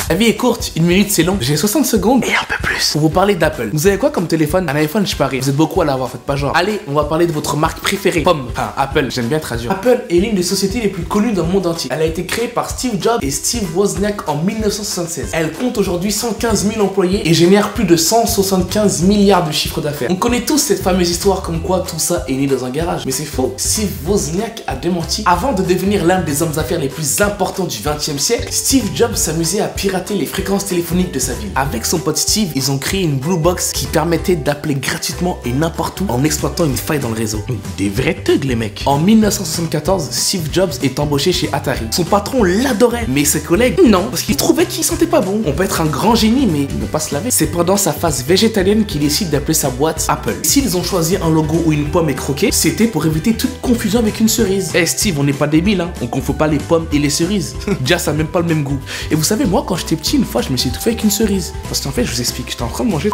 La vie est courte, 1 minute c'est long. J'ai 60 secondes et un peu plus pour vous parler d'Apple. Vous avez quoi comme téléphone? Un iPhone, je parie. Vous êtes beaucoup à l'avoir, faites pas genre. Allez, on va parler de votre marque préférée. Pomme. Enfin, Apple, j'aime bien traduire. Apple est l'une des sociétés les plus connues dans le monde entier. Elle a été créée par Steve Jobs et Steve Wozniak en 1976. Elle compte aujourd'hui 115 000 employés et génère plus de 175 milliards de chiffre d'affaires. On connaît tous cette fameuse histoire comme quoi tout ça est né dans un garage. Mais c'est faux. Steve Wozniak a démenti. Avant de devenir l'un des hommes d'affaires les plus importants du 20e siècle, Steve Jobs s'amusait à pirater les fréquences téléphoniques de sa ville. Avec son pote Steve, ils ont créé une Blue Box qui permettait d'appeler gratuitement et n'importe où en exploitant une faille dans le réseau. Des vrais thugs les mecs. En 1974, Steve Jobs est embauché chez Atari. Son patron l'adorait, mais ses collègues non, parce qu'il trouvait qu'il sentait pas bon. On peut être un grand génie, mais ne pas se laver. C'est pendant sa phase végétalienne qu'il décide d'appeler sa boîte Apple. S'ils ont choisi un logo où une pomme est croquée, c'était pour éviter toute confusion avec une cerise. Eh Steve, on n'est pas débile, hein. On confond pas les pommes et les cerises. Déjà, ça n'a même pas le même goût. Et vous savez, moi, quand j'étais petit, une fois, je me suis étouffé avec une cerise. Parce qu'en fait, je vous explique, j'étais en train de manger.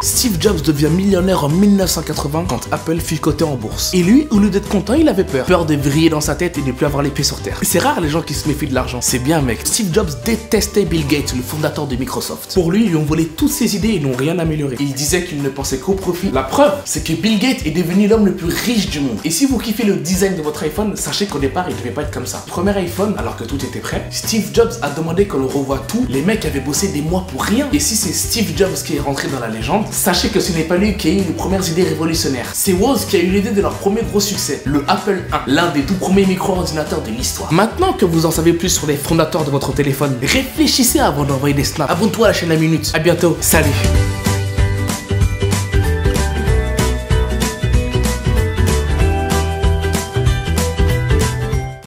Steve Jobs devient millionnaire en 1980 quand Apple fut coté en bourse. Et lui, au lieu d'être content, il avait peur. Peur de vriller dans sa tête et de ne plus avoir les pieds sur terre. C'est rare les gens qui se méfient de l'argent. C'est bien mec. Steve Jobs détestait Bill Gates, le fondateur de Microsoft. Pour lui, ils lui ont volé toutes ses idées et n'ont rien amélioré. Il disait qu'il ne pensait qu'au profit. La preuve, c'est que Bill Gates est devenu l'homme le plus riche du monde. Et si vous kiffez le design de votre iPhone, sachez qu'au départ, il devait pas être comme ça. Premier iPhone, alors que tout était prêt, Steve Jobs a demandé qu'on le revoie tout. Les mecs avaient bossé des mois pour rien. Et si c'est Steve Jobs qui est rentré dans la légende, sachez que ce n'est pas lui qui a eu les premières idées révolutionnaires. C'est Woz qui a eu l'idée de leur premier gros succès, le Apple I, l'un des tout premiers micro-ordinateurs de l'histoire. Maintenant que vous en savez plus sur les fondateurs de votre téléphone, réfléchissez avant d'envoyer des snaps. Abonne-toi à la chaîne La Minute. A bientôt. Salut.